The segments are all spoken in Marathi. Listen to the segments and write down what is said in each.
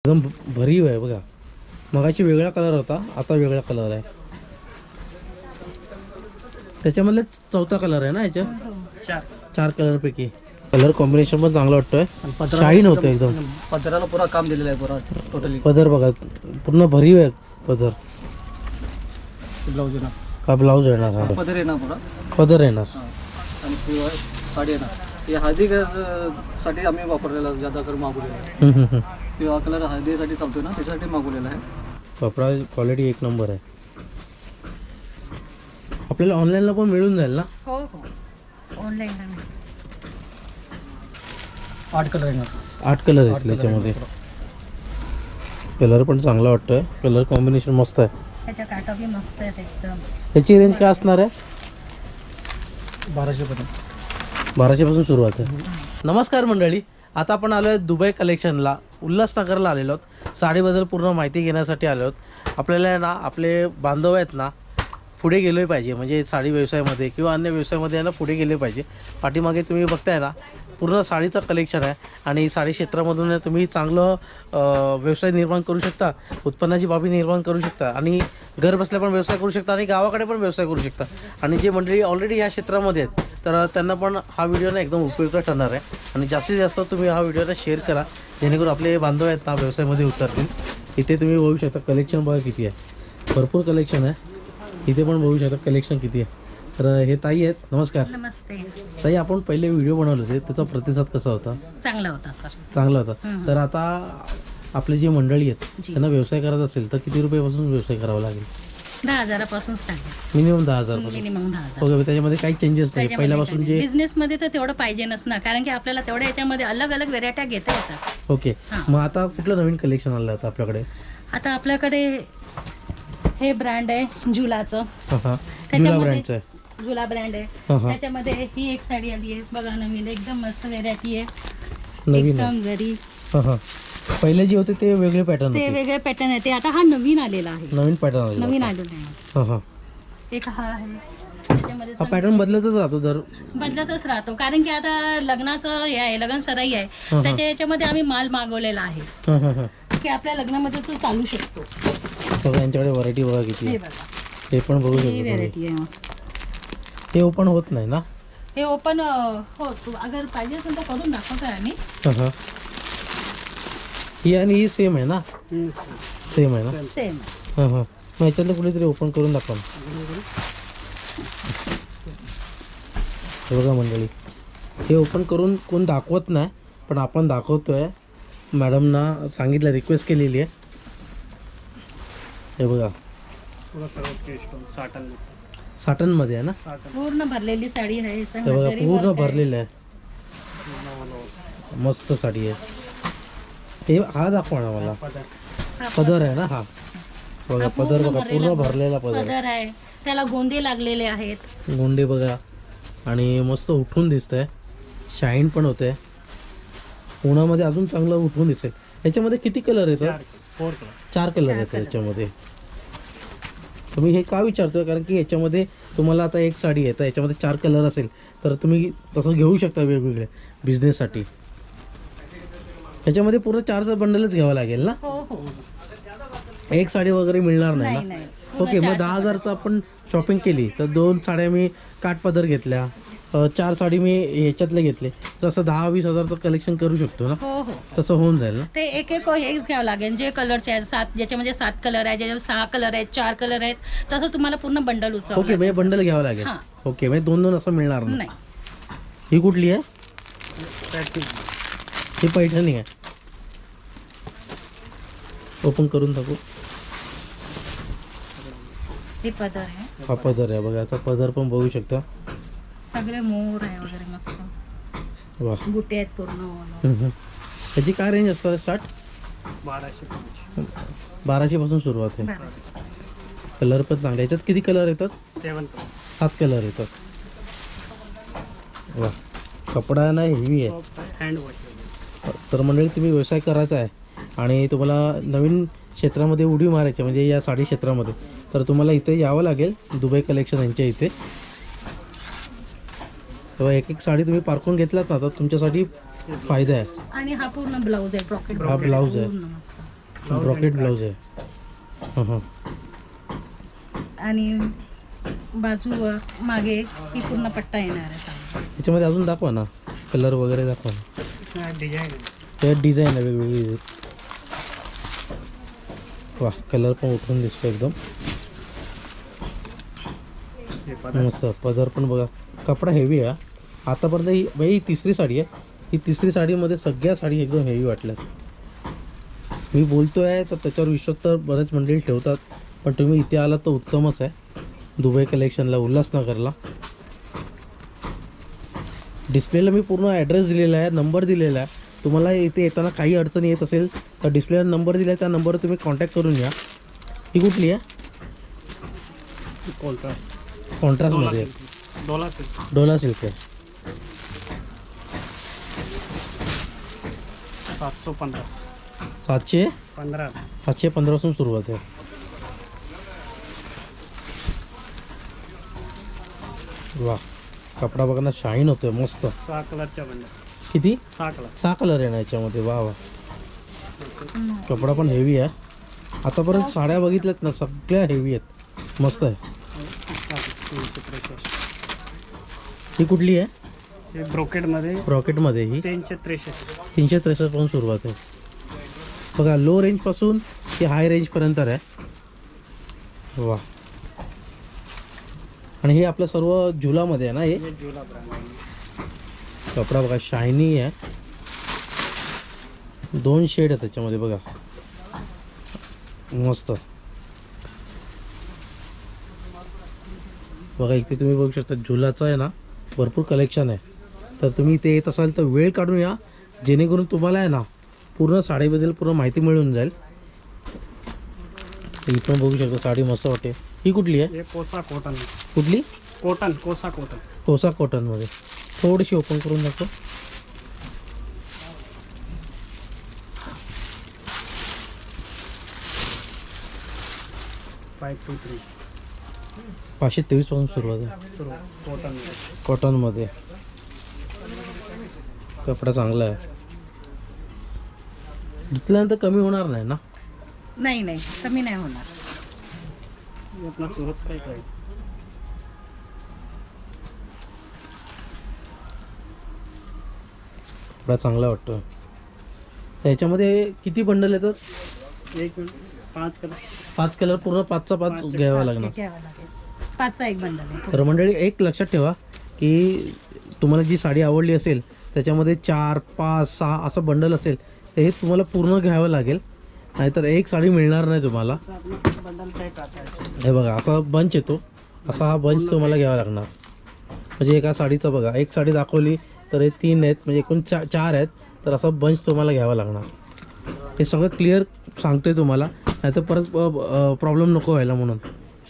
एकदम भरीव आहे बघा. मगाशी वेगळा कलर होता, आता वेगळा कलर आहे. त्याच्यामधले चौथा कलर आहे ना याच्या? चार कलर पैकी कलर कॉम्बिनेशन पण चांगला वाटतोय. शाईन होतं एकदम. पदराला पुरा काम दिलेलं आहे पुरा टोटली. पदर बघा पूर्ण भरीव आहे पदर. ब्लाउज येणार हा ब्लाउज येणार. हा पदर येणार पुरा पदर येणार आणि साडी येणार. हे हळदी साठी आम्ही वापरलेला जादा करून मागवलेला आहे. हा कलर हळदीसाठी चालतोय ना, त्याच्यासाठी मागवलेला आहे. कपडा क्वालिटी एक नंबर आहे. आपल्याला ऑनलाईनला पण मिळून जाईल ना? हो हो ऑनलाईन. 8 कलर येणार. 8 कलर आहेत त्याच्यामध्ये. कलर पण चांगला वाटतोय. कलर कॉम्बिनेशन मस्त आहे. त्याच्या काटा बी मस्त आहेत एकदम. त्याची रेंज काय असणार आहे? 1200 पर्यंत. 1200 पासून सुरुवात आहे. नमस्कार मंडळी, आता आपण आलो आहे दुबई कलेक्शनला. उल्हासनगरला आलेलो आहोत. साडीबद्दल पूर्ण माहिती घेण्यासाठी आलो आहोत. आपल्याला ना आपले बांधव आहेत ना पुढे गेले पाहिजे, म्हणजे साडी व्यवसायामध्ये किंवा अन्य व्यवसायामध्ये ना पुढे गेले पाहिजे. पाठीमागे तुम्ही बघताय ना पूर्ण साडीचं कलेक्शन आहे आणि साडी क्षेत्रामधून तुम्ही चांगलं व्यवसाय निर्माण करू शकता, उत्पन्नाची बाबी निर्माण करू शकता आणि घर बसल्या पण व्यवसाय करू शकता आणि गावाकडे पण व्यवसाय करू शकता. आणि जे मंडळी ऑलरेडी या क्षेत्रामध्ये आहेत तर त्यांना पण हा व्हिडिओ ना एकदम उपयुक्त ठरणार आहे. आणि जास्तीत जास्त तुम्ही हा व्हिडिओला शेअर करा, जेणेकरून आपले बांधव आहेत ना व्यवसायामध्ये उतरतील. इथे तुम्ही बघू शकता कलेक्शन बघा किती आहे, भरपूर कलेक्शन आहे. इथे पण बघू शकता कलेक्शन किती आहे. तर हे ताई आहेत. नमस्कार. नमस्ते ताई, आपण पहिले व्हिडिओ बनवले होते, त्याचा प्रतिसाद कसा होता? चांगला होता सर. चांगला होता. तर आता आपले जे मंडळी आहेत त्यांना व्यवसाय करायचा असेल तर किती रुपयापासून व्यवसाय करावा लागेल? 10,000 पासून स्टार्ट आहे. मिनिमम 10,000 पासून. मिनिमम 10,000. ओके, त्याच्यामध्ये काही चेंजेस नाही पहिल्यापासून जे बिझनेस मध्ये तर तेवढं पाहिजे नसणार, कारण की आपल्याला तेवढ्या याच्यामध्ये अलग अलग व्हेरायट्या घेता येतात. ओके. मग आता कुठलं नवीन कलेक्शन आलं आता आपल्याकडे? आता आपल्याकडे हे ब्रँड आहे झुलाचं. जुला ब्रँडचं आहे. झुला ब्रँड आहे. त्याच्यामध्ये ही एक साडी आली आहे बघा, नवीन एकदम मस्त व्हेरायटी आहे. नवीन एकदम जरी पहिले जे होते ते वेगळे पॅटर्न ते होते. वेगळे पॅटर्न आहे. ते आता हा नवीन आलेला आहे. नवीन पॅटर्न आले. नवीन आलेला आहे. एक हा आहे. त्याच्यामध्ये हा पॅटर्न बदलतच राहतो दर बदलतच राहतो, कारण की आता लग्नाचं हे आहे, लग्न सराई आहे, त्याच्या याच्यामध्ये आम्ही माल मागवलेला आहे की आपल्या लग्नामध्ये तो चालू शकतो. बघा यांच्याकडे व्हरायटी बघा किती. हे बघा, हे पण बघू ही शकतो. व्हेरायटी आहे मस्त. ते ओपन होत नाही ना? हे ओपन हो, तू अगर पाहिजे असेल तर करून दाखवतोय आम्ही. ही आणि ही सेम आहे ना? सेम आहे ना? सेम. मग ह्याच्यातलं कुठेतरी ओपन करून दाखवा. हे बघा मंडळी, हे ओपन करून कोण दाखवत नाही, पण आपण दाखवतोय. मॅडमना सांगितलं, रिक्वेस्ट केलेली आहे. हे बघा साटनमध्ये आहे ना? पूर्ण भरलेली साडी आहे. हे बघा पूर्ण भरलेलं आहे. मस्त साडी आहे. हे हा दाखवा ना मला. पदर आहे ना? हा बघा पदर बघा पूर्ण भरलेला पदर आहे. त्याला गोंडे लागलेले आहेत. गोंडे बघा आणि मस्त उठून दिसतंय. शाईन पण होते. उन्हामध्ये अजून चांगलं उठून दिसेल. याच्यामध्ये किती कलर येतात? 4 कलर येतात याच्यामध्ये. तुम्ही हे का विचारतोय, कारण की याच्यामध्ये तुम्हाला आता एक साडी आहे तर याच्यामध्ये 4 कलर असेल तर तुम्ही तसं घेऊ शकता वेगवेगळे बिझनेससाठी. याच्यामध्ये पूर्ण 4चा बंडलच घ्यावा लागेल ना? हो हो. एक साडी वगैरे मिळणार नाही ना? ओके. मग 10,000चं आपण शॉपिंग केली तर 2 साड्या मी काठपदर घेतल्या, 4 साडी मी ह्याच्यातले घेतले, तसं 10-20 हजारचं कलेक्शन करू शकतो ना? हो हो. तसं होऊन जाईल ना? ते एक एक हेच घ्यावं लागेल. जे कलरचे आहेत 7, ज्याच्यामध्ये 7 कलर आहे, ज्याच्यामध्ये 6 कलर आहेत, 4 कलर आहेत, तसं तुम्हाला पूर्ण बंडल उचलावं ओके. म्हणजे बंडल घ्यावं लागेल. ओके. म्हणजे 2-2 असं मिळणार नाही. ही कुठली आहे? ही पैठणी आहे. ओपन करून टाकू. हे पदर आहे. हा पदर आहे बघा. याचा पदर पण बघू शकता. सगळे मोर आहे वगैरे मस्त. वा. बुटे आहेत पूर्ण. याची काय रेंज असतात स्टार्ट? 1200 पासून सुरुवात आहे. कलर पण चांगले. याच्यात किती कलर येतात? 7 कलर येतात. वा. कपडा ना हेवी आहे. तर मंडळी तुम्ही व्यवसाय करायचा आहे आणि तुम्हाला नवीन क्षेत्रामध्ये उडी मारायची म्हणजे या साडी क्षेत्रामध्ये, तर तुम्हाला इथे यावं लागेल दुबई कलेक्शन यांच्या इथे. तेव्हा एक एक साडी तुम्ही पारखून घेतलात ना तर तुमच्यासाठी फायदा आहे. आणि हा पूर्ण ब्लाऊज आहे. हा ब्लाऊज आहे. ब्रॉकेट ब्लाऊज आहे. हां हां. आणि बाजू मागे ही पूर्ण पट्टा येणार आहे. याच्यामध्ये अजून दाखवा ना, कलर वगैरे दाखवा ना. त्यात डिझाईन आहे वेगवेगळी. वा, कलर पण उठून दिसतो एकदम मस्त. पदर पण बघा, कपडा हेवी आहे. आतापर्यंत ही बाई तिसरी साडी आहे. ही तिसरी साडीमध्ये सगळ्या साडी एकदम हेवी वाटल्यात. मी बोलतो आहे तर त्याच्यावर विश्वास तर बरेच मंडळी ठेवतात, पण तुम्ही इथे आलात तर उत्तमच आहे. दुबई कलेक्शनला उल्हासनगरला. डिस्प्लेला मी पूर्ण ॲड्रेस दिलेला आहे, नंबर दिलेला आहे. तुम्हाला इथे येताना काही अडचण येत असेल तर डिस्प्लेला नंबर दिला आहे, त्या नंबरवर तुम्ही कॉन्टॅक्ट करून या. ही कुठली आहे? कॉन्ट्रास्टमध्ये डोला सिल्क आहे. 715 पासून सुरुवात आहे. वा, कपडा बघा ना, शाईन होतोय मस्त. 6 कलरच्या बंडल. किती? 6 कलर आहे ना याच्यामध्ये. वा वा, कपडा पण हेवी आहे. आतापर्यंत साड्या बघितल्यात ना, सगळ्या हेवी आहेत, मस्त आहे. ही कुठली आहे? ब्रॉकेटमध्ये ही 363 पासून सुरुवात आहे. बघा, लो रेंजपासून ते हाय रेंजपर्यंत आहे. वा, आणि हे आपलं सर्व झुलामध्ये आहे ना. हे कपडा बघा, शायनी आहे. 2 शेड आहे त्याच्यामध्ये बघा, मस्त. बघा, इथे तुम्ही बघू शकता झुलाचं आहे ना, भरपूर कलेक्शन आहे. तर तुम्ही इथे येत असाल तर वेळ काढून या, जेणेकरून तुम्हाला आहे ना पूर्ण साडीबद्दल पूर्ण माहिती मिळून जाईल. ही पण बघू शकता, साडी मस्त वाटते. ही कुठली आहे? कोसा कॉटन. कुठली? कोसा कॉटनमध्ये. थोडीशी ओपन करून दाखव. $523 523 पासून सुरुवात आहे. कॉटनमध्ये कपडा चांगला आहे. धुतल्यानंतर कमी होणार नाही ना? नाही, कमी नाही होणार. अपना सूरत का ही कपडा चांगला वाटतो. याच्यामध्ये किती बंडल येतात? 5 कलर पूर्ण 5चा 5 घ्यावा लागणार. 5चा एक बंडल आहे. तर मंडळी, एक लक्षात ठेवा की तुम्हाला जी साडी आवडली असेल त्याच्यामध्ये 4, 5, 6 असं बंडल असेल तर हे तुम्हाला पूर्ण घ्यावं लागेल, नाहीतर एक साडी मिळणार नाही तुम्हाला. हे बघा, असा बंच येतो. असा हा बंच तुम्हाला घ्यावा लागणार. म्हणजे एका साडीचं बघा, एक साडी दाखवली तर हे 3 आहेत, म्हणजे एकूण 4 आहेत. तर असा बंच तुम्हाला घ्यावा लागणार. हे सगळं क्लिअर सांगतोय तुम्हाला, नाहीतर परत प्रॉब्लेम नको व्हायला म्हणून.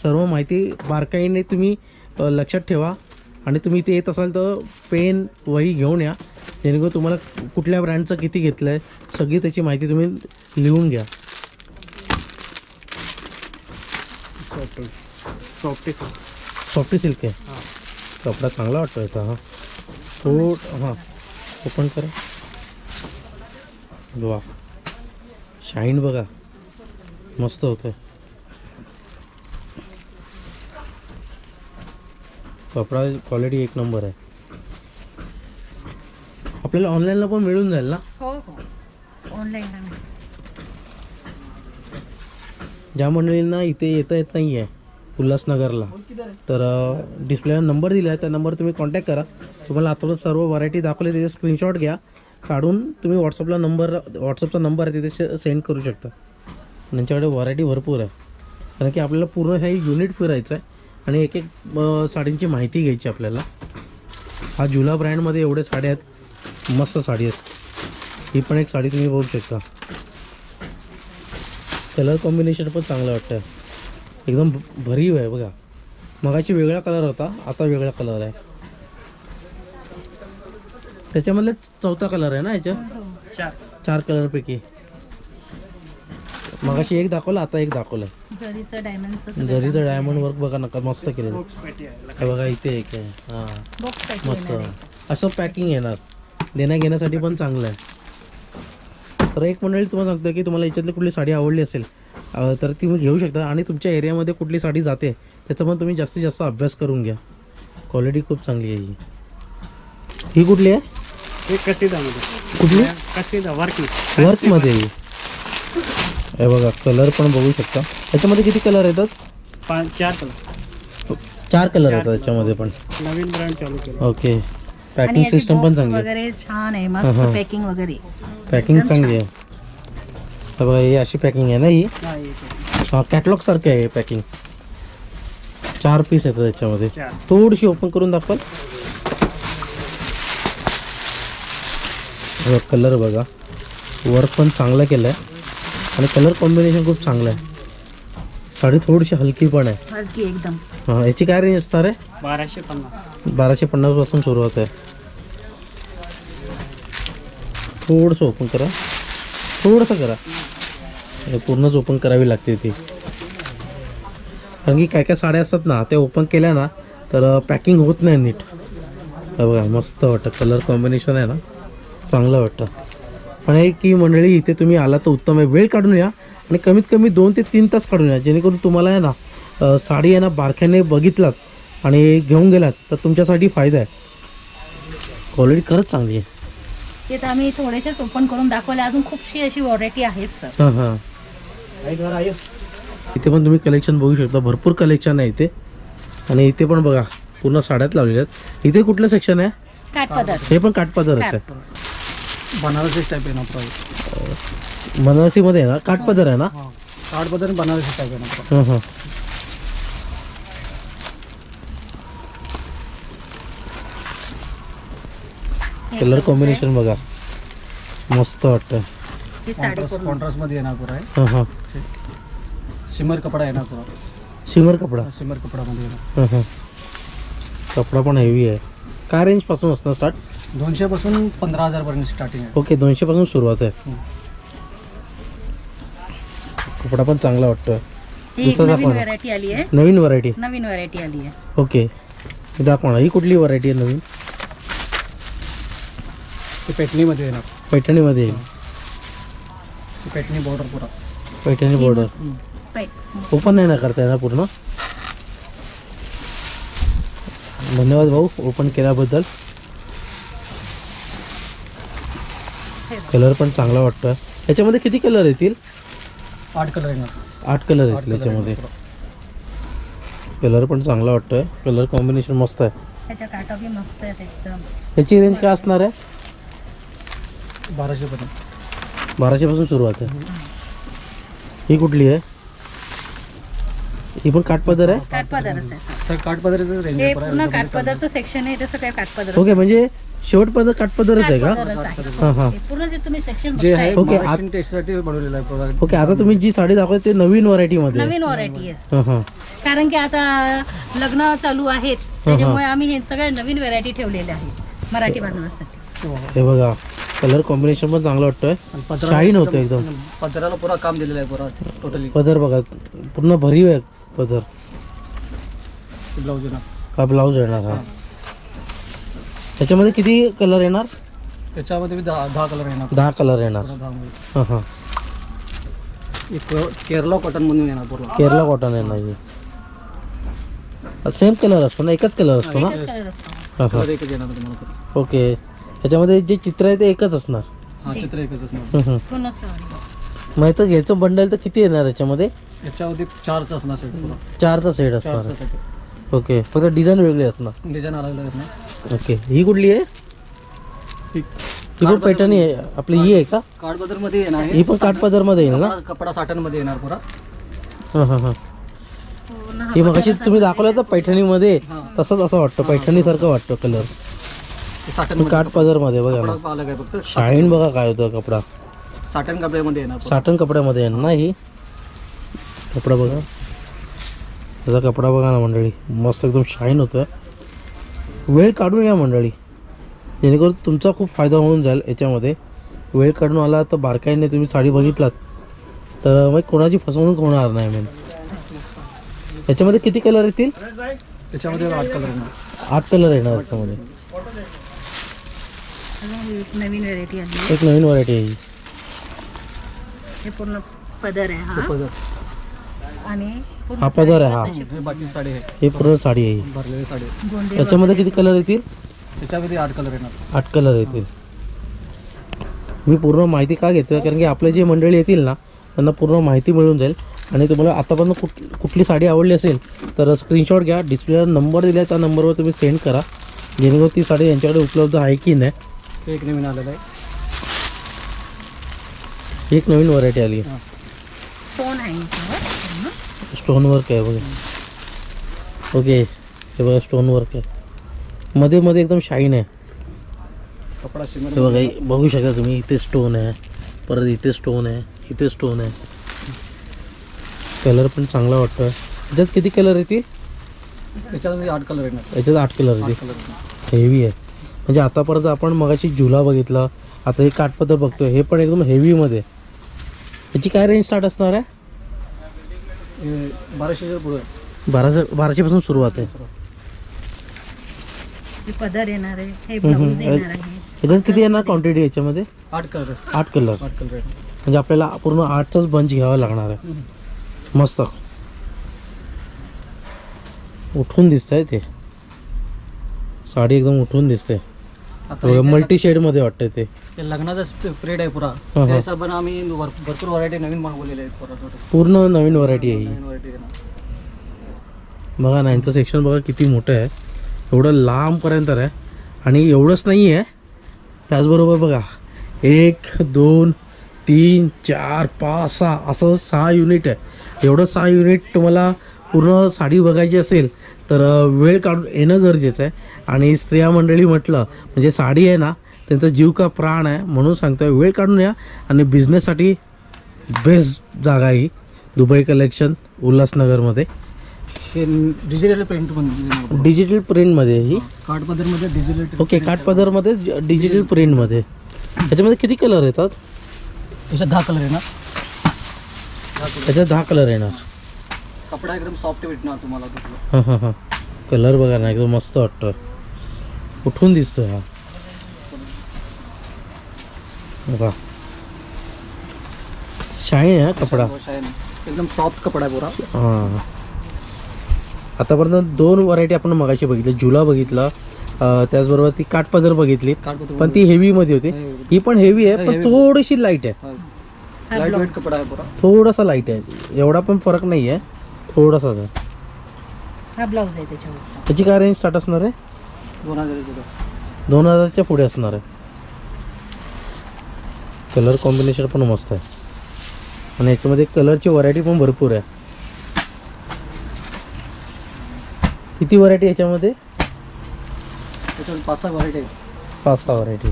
सर्व माहिती बारकाईने तुम्ही लक्षात ठेवा. आणि तुम्ही इथे येत असाल तर पेन वही घेऊन या, जेणेकरून तुम्हाला कुठल्या ब्रँडचं किती घेतलं आहे सगळी त्याची माहिती तुम्ही लिहून घ्या. सॉफ्टी सिल्क आहे. कपडा चांगला वाटतो याचा. हां ओपन करा. वा, शाईन बघा, मस्त होतं. कपडा क्वालिटी एक नंबर आहे. आपल्याला ऑनलाईनला पण मिळून जाईल ना? हो, ऑनलाईन. ज्या मंडळींना इथे येता येत नाही आहे उल्हासनगरला, तर डिस्प्लेला नंबर दिला आहे, त्या नंबर तुम्ही कॉन्टॅक्ट करा. तुम्हाला आता सर्व व्हरायटी दाखवली, त्याचे स्क्रीनशॉट घ्या काढून. तुम्ही व्हॉट्सअपचा नंबर आहे तिथे सेंड करू शकता. त्यांच्याकडे व्हरायटी भरपूर आहे, कारण की आपल्याला पूर्ण हे युनिट फिरायचं आहे आणि एक साडींची माहिती घ्यायची आपल्याला. हा झुला ब्रँडमध्ये एवढे साड्या आहेत, मस्त साडी आहेत. ही पण एक साडी तुम्ही बघू शकता. कलर कॉम्बिनेशन पण चांगलं वाटतं, एकदम भरीव आहे बघा. मगाशी वेगळा कलर होता, आता वेगळा कलर आहे. त्याच्यामधले 4था कलर आहे ना याच्या? 4 कलरपैकी. मगाशी एक दाखवला, आता एक दाखवला. जरीचं डायमंड वर्क बघा नका, मस्त केलेलं. बघा इथे एक आहे. हां, मस्त. असं पॅकिंग येणार, देण्या घेण्यासाठी पण चांगलं आहे. तर एक मंडळी तुम्हाला सांगतो की तुम्हाला याच्यातली कुठली साडी आवडली असेल तर ती घेऊ शकता आणि तुमच्या एरियामध्ये कुठली साडी जाते त्याचा पण तुम्ही जास्तीत जास्त अभ्यास करून घ्या. क्वालिटी खूप चांगली आहे ही कुठली आहे? हे कसिदामध्ये कुठली? कसिदा वर्कमध्ये हे बघा कलर पण बघू शकता. याच्यामध्ये किती कलर येतात? 4 कलर 4 कलर येतात याच्यामध्ये पण. नवीन ब्रँड चालू केला. ओके आणि पॅकिंग याची सिस्टम पण box चांगली आहे. वगैरे छान आहे, मस्त हा. पॅकिंग वगैरे. पॅकिंग चांगली आहे. तर बघा ही अशी पॅकिंग आहे ना ही. हा, एक आहे. कॅटलॉग सारखे आहे पॅकिंग. 4 पीस येतात याच्यामध्ये. 4. थोडीशी ओपन करून दाखवाल? कलर बघा वर्क पण चांगलं केलं आहे आणि कलर कॉम्बिनेशन खूप चांगलं आहे. साडी थोडीशी हलकी पण आहे. हलकी एकदम. हां याची काय रेंज असणार आहे? 1250. 1250 पासून सुरुवात आहे. थोडंसं ओपन करा, थोडंसं करा, हे पूर्णच ओपन करावी लागते ती. कारण की काय काय साड्या असतात ना ते ओपन केल्या ना तर पॅकिंग होत नाही नीट. हे बघा मस्त वाटतं, कलर कॉम्बिनेशन आहे ना चांगलं वाटतं. पण एक की मंडळी इथे तुम्ही आला तर उत्तम आहे. वेळ काढून या आणि कमीत कमी 2 ते 3 तास काढून या, जेणेकरून तुम्हाला आहे ना साडी आहे ना बारक्याने बघितलात आणि घेऊन गेलात तर तुमच्यासाठी फायदा आहे. क्वालिटी खरंच चांगली आहे. ते तर आम्ही थोडेसेच ओपन करून दाखवले, अजून खूपशी अशी व्हरायटी आहे सर. हां हां इथे पण तुम्ही कलेक्शन बघू शकता, भरपूर कलेक्शन आहे इथे. आणि इथे पण बघा पूर्ण साड्यात लावलेल्या आहेत. इथे कुठलं सेक्शन आहे? काठपदर. हे पण काठपदरच आहे. बनारसी टाईप आहे ना पूरा. बनारसीमध्ये आहे ना काठपदर आहे ना? काठपदर बनारसी टाईप आहे ना पूरा. हां हां कलर कॉम्बिनेशन बघा मस्त वाटतं. ही साडी पूर्ण. कॉन्ट्रास्ट मध्ये येणार पूरा आहे. हां हां सिमर कपडा येणार पूरा. शिमर कपडा. सिमर कपडामध्ये येणार. हां हां कपडा पण हेवी आहे. काय रेंजपासून असणार स्टार्ट? 200 पासून 15,000 पर्यंत स्टार्टिंग आहे. ओके 200 पासून सुरुवात आहे. कपडा पण चांगला वाटतोय. ही एक दुसरा नवीन दाखवा ना. व्हरायटी आली आहे. नवीन व्हरायटी. नवीन व्हरायटी आली आहे. ओके दाखवा ना ही कुठली व्हरायटी आहे नवीन? ते पैठणीमध्ये येणार. पैठणीमध्ये येईल. ते पैठणी बॉर्डर पुरा. पैठणी बॉर्डर पै- ओपन नाही ना करता येणार पूर्ण. धन्यवाद भाऊ ओपन केल्याबद्दल. कलर पण चांगला वाटतोय. याच्यामध्ये किती कलर येतील? 8 कलर येणार. 8 कलर 8 येतील कलर याच्यामध्ये. येणार. कलर पण चांगला वाटतोय. कलर कॉम्बिनेशन मस्त आहे. ह्याच्या काटा बी मस्त आहेत एकदम. याची रेंज काय असणार आहे? 1200 पर्यंत. 1200 पासून सुरुवात आहे. ही कुठली आहे? ही पण काठपदर आहे. काठपदरच आहे सर. सर काठपदरीचं रेंज हे पूर्ण काठपदरचं सेक्शन आहे, तसं काय काठपदर. ओके म्हणजे शेवटपर्यंत काठपदरच आहे का? हां हां पूर्ण जे तुम्ही सेक्शन जे आहे ओके, महाराष्ट्रीयन टेस्टसाठी बनवलेलं आहे पूरा. ओके आता तुम्ही जी साडी दाखवते ते नवीन व्हरायटीमध्ये आहे. नवीन व्हरायटी आहे. हां हां कारण की आता लग्न चालू आहेत, त्याच्यामुळे आम्ही हे सगळे नवीन व्हरायटी ठेवलेल्या आहेत मराठी बांधवांसाठी. हे बघा कलर कॉम्बिनेशन पण चांगलं वाटतोय. आणि पदराला शाईन होतं एकदम. पदराला पुरा काम दिलेलं आहे पुरा टोटली. पदर बघा पूर्ण भरीव आहे पदर. ब्लाऊज येणार. हा ब्लाऊज येणार हा. त्याच्यामध्ये किती कलर येणार? त्याच्यामध्ये बी 10 कलर येणार. 10 कलर येणार. पुरा 10 मध्ये. हां हां एक केरला कॉटन म्हणून येणार पूर्ण. केरला कॉटन येणार ही. सेम कलर असतो ना? एकच कलर असतो ना? एकच कलर असतो. हां हां कलर एकच येणार तुम्हाला पूर्ण. ओके त्याच्यामध्ये जे चित्र आहे ते एकच असणार. हा चित्र एकच असणार. हं, हं. पूर्ण साडी. मग इथं घ्यायचं बंडल तर किती येणार याच्यामध्ये? याच्यामध्ये 4चा असणार सेट पुरा. 4चा सेट असणार. 4चा सेट. ओके फक्त डिझाईन वेगळी असणार. डिझाईन अलग अलग असणार. ओके ही कुठली आहे? ही ती पण पैठणी आहे आपली ही आहे का? काठपदर मध्ये येणार ही आहे. पण काठपदरमध्ये येईल ना? कपडा साठन मध्ये येणार पुरा. हां हां हां पूर्ण ही मग अशी तुम्ही दाखवलं तर पैठणीमध्ये हां. तसंच असं वाटतं पैठणीसारखं वाटतं कलर. साठन काठपदरमध्ये बघा ना कपडा अलग आहे फक्त. शाईन बघा काय होतं कपडा. साठन कपड्यामध्ये येणार पुरा. साटन कपड्यामध्ये आहे ना ही. कपडा बघा त्याचा कपडा बघा ना मंडळी मस्त एकदम शाईन होतोय. वेळ काढून या मंडळी जेणेकरून तुमचा खूप फायदा होऊन जाईल याच्यामध्ये. वेळ काढून आला तर बारकाईने तुम्ही साडी बघितलात तर मग कोणाची फसवणूक होणार नाही. मेन याच्यामध्ये किती कलर येतील? त्याच्यामध्ये 8 कलर येणार. 8 कलर येणार याच्यामध्ये. एक नवीन व्हरायटी आली. एक नवीन व्हरायटी आहे ही. हे पूर्ण पदर आहे हा पदर आणि पूर्ण हा पदर आहे हा हे बाकी साडी आहे हे पूर्ण साडी आहे ही. भरलेली साडी आहे. गोंडे त्याच्यामध्ये किती कलर येतील? त्याच्यामध्ये 8 कलर येणार. 8 कलर येतील. मी पूर्ण माहिती का घेतोय कारण की आपले जे मंडळी येतील ना त्यांना पूर्ण माहिती मिळून जाईल. आणि तुम्हाला आतापर्यंत कुठली साडी आवडली असेल तर स्क्रीनशॉट घ्या. डिस्प्लेवर नंबर दिला त्या नंबरवर तुम्ही सेंड करा जेणेकरून ती साडी यांच्याकडे उपलब्ध आहे की नाही. हे एक नवीन आलेलं आहे. एक नवीन व्हरायटी आली आहे. स्टोन आहे याच्यावर. स्टोन वर्क आहे बघा. ओके हे बघा स्टोन वर्क आहे. मध्ये मध्ये एकदम शाईन आहे. कपडा शिमर हे बघा हे बघू शकता तुम्ही. इथे स्टोन आहे, परत इथे स्टोन आहे, इथे स्टोन आहे. कलर पण चांगला वाटतोय. याच्यात किती कलर येतील? त्याच्यामध्ये 8 कलर येणार. याच्यात 8 कलर 8 येतील. कलर येणार. हेवी आहे. म्हणजे आतापर्यंत आपण मगाशी झुला बघितला, आता हे काठपदर बघतोय, हे पण एकदम हेवीमध्ये. याची काय रेंज स्टार्ट असणार आहे? हे 1200 पुढे आहे. 1200पासून सुरुवात आहे. हे पदर येणार आहे. हे ब्लाऊज येणार आहे. याच्यात किती येणार क्वांटिटी याच्यामध्ये? 8 कलर 8 कलर. 8 कलर येणार. म्हणजे आपल्याला पूर्ण 8चाच बंच घ्यावा लागणार आहे. मस्त उठून दिसतंय ते. साडी एकदम उठून दिसते. आता मल्टी शेड मध्ये वाटतंय ते. हे लग्नाचा स्प्रेड आहे पुरा. हा. त्या हिशोबाने आम्ही भरपूर व्हरायटी नवीन मागवलेल्या आहेत परत. पूर्ण नवीन व्हरायटी आहे ही. नवीन व्हरायटी येणार. बघा ना यांचं सेक्शन बघा किती मोठं आहे. एवढं लांबपर्यंत आहे. आणि एवढंच नाही आहे, त्याचबरोबर बघा 1 2 3 4 5 6 असं 6 युनिट आहे. एवढं 6 युनिट तुम्हाला पूर्ण साडी बघायची असेल तर वेळ काढून येणं गरजेचं आहे. आणि स्त्रिया मंडळी म्हटलं म्हणजे साडी आहे ना त्यांचा जीव का प्राण आहे. म्हणून सांगतोय वेळ काढून या. आणि बिझनेससाठी बेस्ट जागा ही दुबई कलेक्शन उल्हासनगरमध्ये. हे डिजिटल प्रिंट पण डिजिटल प्रिंटमध्ये ही. काठपदरमध्ये डिजिटल. ओके काठपदरमध्ये डिजिटल प्रिंटमध्ये. याच्यामध्ये किती कलर येतात? त्याच्यात 10 कलर येणार. त्याच्यात 10 कलर येणार. कपडा एकदम सॉफ्ट भेटणार तुम्हाला. हां हां हां. कलर बघा ना एकदम मस्त वाटतं. उठून दिसतोय हा बघा. शाईन आहे कपडा. एकदम सॉफ्ट कपडा आहे पुरा. हां आतापर्यंत 2 व्हरायटी आपण मगाशी बघितली. झुला बघितला, त्याचबरोबर ती काठपदर बघितली पण ती हेवीमध्ये होती. ही पण हेवी आहे पण थोडीशी लाईट आहे. लाईट वेट कपडा आहे पुरा. थोडासा लाईट आहे. एवढा पण फरक नाही आहे, थोडासाच आहे. हा ब्लाऊज आहे त्याच्यावर. त्याची काय रेंज स्टार्ट असणार आहे? 2000च्या पुढे असणार आहे. कलर कॉम्बिनेशन पण मस्त आहे. आणि याच्यामध्ये कलरची व्हरायटी पण भरपूर आहे. किती व्हरायटी याच्यामध्ये? त्याच्यावर 5-6 व्हरायटी आहे. 5-6 व्हरायटी.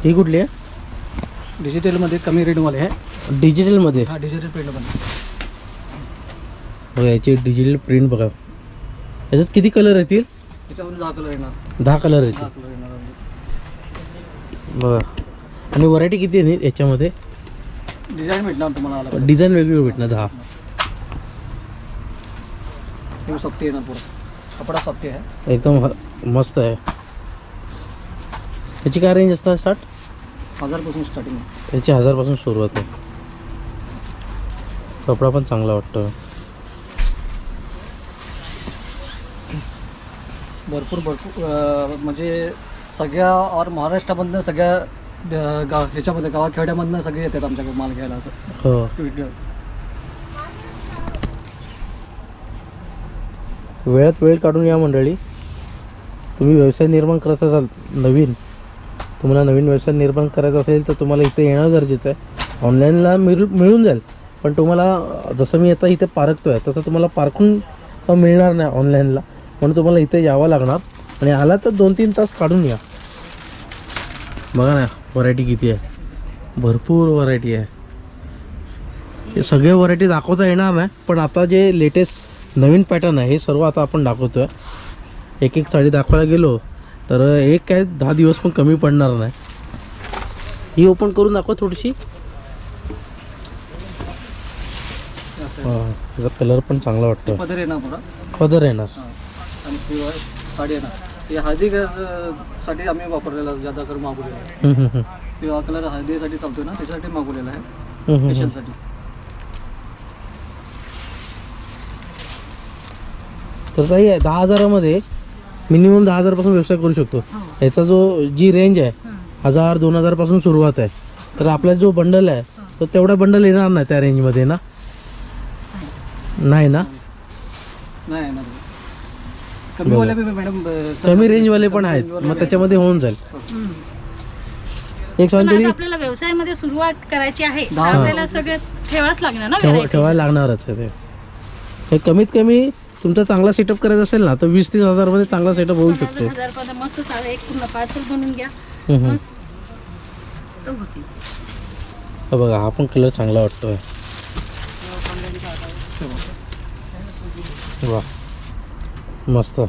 ही कुठली आहे? डिजिटलमध्ये कमी रेटवाले आहे. डिजिटलमध्ये. हा डिजिटल प्रिंट पण. बघा याची डिजिटल प्रिंट बघा. याच्यात किती कलर येतील? त्याच्यामध्ये 10 कलर येणार. 10 कलर 10 येतील कलर येणार. बघा. आणि व्हरायटी किती येईल याच्यामध्ये? डिझाईन भेटणार तुम्हाला अलग. डिझाईन वेगळी भेटणार 10. ते सॉफ्टी येणार पुरा. कपडा सॉफ्टी आहे. एकदम मस्त आहे. याची काय रेंज असणार स्टार्ट? 1000 पासून स्टार्टिंग आहे. याची 1000 पासून सुरुवात आहे. कपडा पण चांगला वाटतो. भरपूर म्हणजे सगळ्या और महाराष्ट्रामधनं सगळ्या ह्याच्यामध्ये गावाखेड्यामधनं सगळे येतात आमच्याकडे माल घ्यायला असं. हो वेळात वेळ काढून या मंडळी. तुम्ही व्यवसाय निर्माण करत असाल नवीन, तुम्हाला नवीन व्यवसाय निर्माण करायचा असेल तर तुम्हाला इथे येणं गरजेचं आहे. ऑनलाईनला मिळून जाईल पण तुम्हाला जसं मी आता इथे पारखतोय तसं तुम्हाला पारखून मिळणार नाही ऑनलाईनला. म्हणून तुम्हाला इथे यावं लागणार. आणि आला तर 2-3 तास काढून या. बघा ना व्हरायटी किती आहे. भरपूर व्हरायटी आहे. हे सगळे व्हरायटी दाखवता येणार नाही पण आता जे लेटेस्ट नवीन पॅटर्न आहे हे सर्व आता आपण दाखवतोय. एक एक साडी दाखवायला गेलो तर एक काय 10 दिवस पण कमी पडणार नाही. ही ओपन करून दाखवा थोडीशी. त्याचा कलर पण चांगला वाटतो. पदर येणार पुरा. पदर येणार. आणि साडी येणार. हे हळदी साठी आम्ही वापरलेला जादा करून मागवलेला. पिवळा कलर हळदीसाठी चालतोय ना त्याच्यासाठी मागवलेला आहे हम्म, हम्म. फेशियलसाठी. तर ताई 10,000मध्ये मिनिमम 10,000 पासून व्यवसाय करू शकतो. याचा जो जी रेंज आहे 1,000 2,000 पासून सुरुवात आहे. तर आपला जो बंडल आहे तो तेवढा बंडल येणार नाही त्या रेंजमध्ये ना? नाही ना? नाही येणार. कमीवाले बी मॅडम कमी रेंजवाले पण आहेत, मग त्याच्यामध्ये होऊन जाईल. एक पण सांगतो आता आपल्याला व्यवसायामध्ये सुरुवात करायची आहे तर 10,000 आपल्याला सगळं ठेवाच लागणार ना variety. ठेवायला लागणारच आहे ते. हे कमीत कमी तुमचा चांगला सेटअप करायचा असेल ना तर 20-30 हजारमध्ये चांगला सेटअप होऊ शकतो. 10,000 पर्यंत मस्त साधं एक पूर्ण पार्सल बनवून घ्या हम्म. मस्त होती. हा बघा, हा पण कलर चांगला वाटतोय. वा मस्त.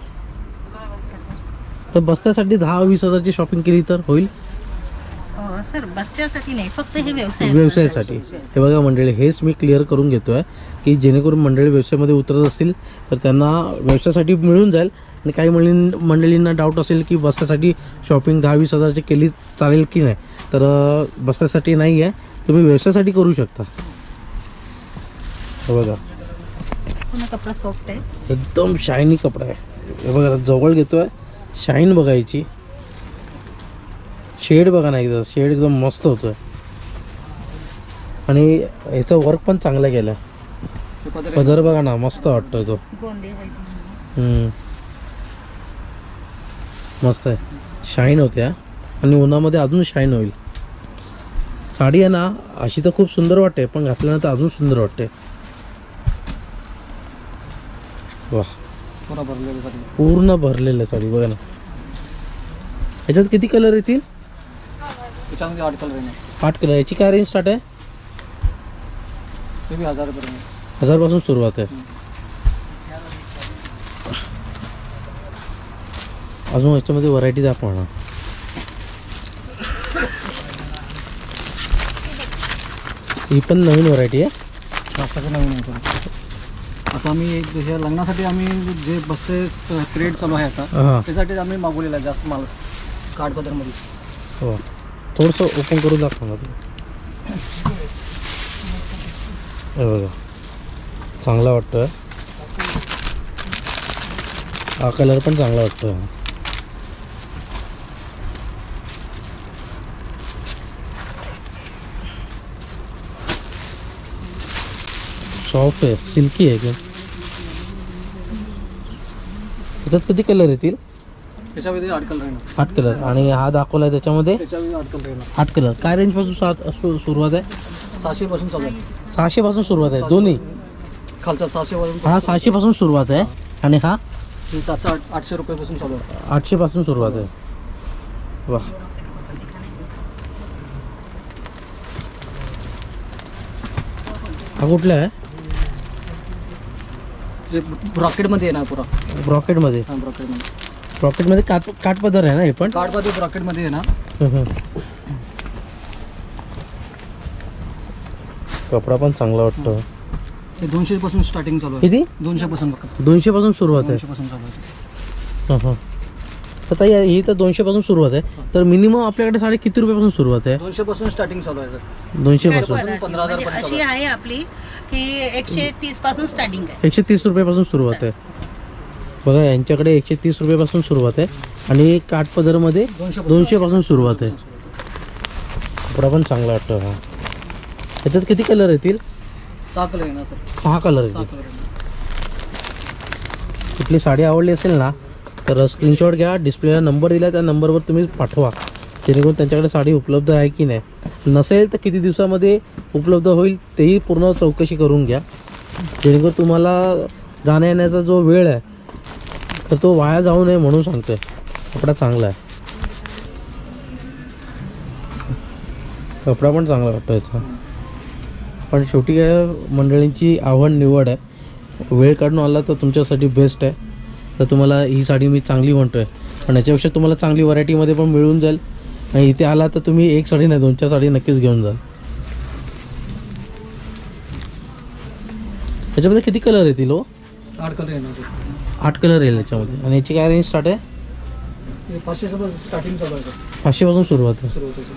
तर बस्त्यासाठी 10-20 हजारची शॉपिंग केली तर होईल सर बस्त्यासाठी नाही, फक्त हे व्यवसायासाठी. हे बघा मंडळी, हेच मी क्लिअर करून घेतोय की जेणेकरून मंडळी व्यवसायामध्ये उतरत असतील तर त्यांना व्यवसायासाठी मिळून जाईल. आणि काही मंडळींना डाऊट असेल की बस्त्यासाठी शॉपिंग 10-20 हजारची केली चालेल की नाही, तर बस्त्यासाठी नाही आहे, तुम्ही व्यवसायासाठी करू शकता. हे बघा पूर्ण कपडा सॉफ्ट आहे. एकदम शायनी कपडा आहे. हे बघा जवळ घेतोय, शाईन बघायची. शेड बघा ना, एकदा शेड एकदम मस्त होतोय. आणि याचं वर्क पण चांगलं केलं. पदर बघा ना, मस्त वाटतोय तो. गोंडे आहे. मस्त आहे, शाईन होत्या आणि उन्हामध्ये अजून शाईन होईल. साडी आहे ना अशी तर खूप सुंदर वाटते, पण घातल्यानंतर अजून सुंदर वाटते. वा पूर्ण भरलेलं साडी बघा ना. याच्यात किती कलर येतील? त्याच्यामध्ये 8 कलर येणार. 8 कलर. याची काय रेंज स्टार्ट आहे? ते बी 1000 पर्यंत. 1000 पासून सुरुवात आहे. अजून याच्यामध्ये व्हरायटी दाखवा ना. ही पण नवीन व्हरायटी आहे. सगळं नवीन आहे सर. आता आम्ही ह्या लग्नासाठी आम्ही जे बसचे ट्रेड चालू आहे आता हां त्यासाठी आम्ही मागवलेला आहे जास्त माल काठपदरमध्ये. हो, थोडंसं ओपन करून दाखवा ना तुम्ही. हे बघा चांगला वाटतोय. हा कलर पण चांगला वाटतोय. सॉफ्ट आहे, सिल्की आहे एकदम. त्याच्यात किती कलर येतील? त्याच्यामध्ये 8 कलर येणार. 8 कलर. आणि हा दाखवला आहे त्याच्यामध्ये त्याच्यामध्ये 8 कलर येणार. 8 कलर. काय रेंजपासून सुरुवात आहे? 600 पासून चालू आहे. 600 पासून सुरुवात आहे दोन्ही. खालचा 600 पासून. हा 600 पासून सुरुवात आहे आणि हा 800 रुपयापासून चालू आहे. 800 पासून सुरुवात आहे. वा हा कुठला आहे? जे ब्रॉकेटमध्ये येणार पुरा. ब्रॉकेटमध्ये. हां ब्रॉकेटमध्ये. ब्रॉकेटमध्ये काठपदर आहे ना हे पण? काठमध्ये ब्रॉकेटमध्ये येणार. कपडा पण चांगला वाटतो. हे 200 पासून स्टार्टिंग चालू आहे. किती? 200 पासून फक्त. 200 पासून सुरुवात आहे. 200 पासून चालू आहे. तर ताई ही तर 200 पासून सुरुवात आहे. तर मिनिमम आपल्याकडे साडी किती रुपयापासून सुरुवात आहे? 200 पासून स्टार्टिंग चालू आहे सर. 200 पासून. 15,000 म्हणजे पर्यंत अशी आहे आपली की 130 पासून स्टार्टिंग आहे. 130 रुपयापासून सुरुवात आहे. बघा यांच्याकडे 130 रुपयापासून सुरुवात आहे आणि काठपदरमध्ये 200 पासून सुरुवात आहे. कपडा पण चांगला वाटतो. हा याच्यात किती कलर येतील? 6 कलर येणार सर. 6 कलर 6 येतील. कलर येणार. कुठली साडी आवडली असेल ना तर स्क्रीनशॉट घ्या. डिस्प्लेला नंबर दिला त्या नंबरवर तुम्ही पाठवा, जेणेकरून त्यांच्याकडे साडी उपलब्ध आहे की नाही. नसेल तर किती दिवसामध्ये उपलब्ध होईल तेही पूर्ण चौकशी करून घ्या, जेणेकरून तुम्हाला जाण्या येण्याचा जो वेळ आहे तर तो वाया जाऊ नये म्हणून सांगतोय. कपडा चांगला आहे. कपडा पण चांगला वाटतो याचा. पण शेवटी काय मंडळींची आवड निवड आहे. वेळ काढून आला तर तुमच्यासाठी बेस्ट आहे. तर तुम्हाला ही साडी मी चांगली म्हणतो आहे, पण याच्यापेक्षा तुम्हाला चांगली व्हरायटीमध्ये पण मिळून जाईल. आणि इथे आला तर तुम्ही एक साडी नाही 2-4 साडी नक्कीच घेऊन जाल. याच्यामध्ये किती कलर येतील हो? 8 कलर येणार सर. 8 कलर येईल याच्यामध्ये. आणि याची काय रेंज स्टार्ट आहे? 500 स्टार्टिंग चालू आहे सर. 500 पासून सुरुवात आहे. सुरुवातीचं.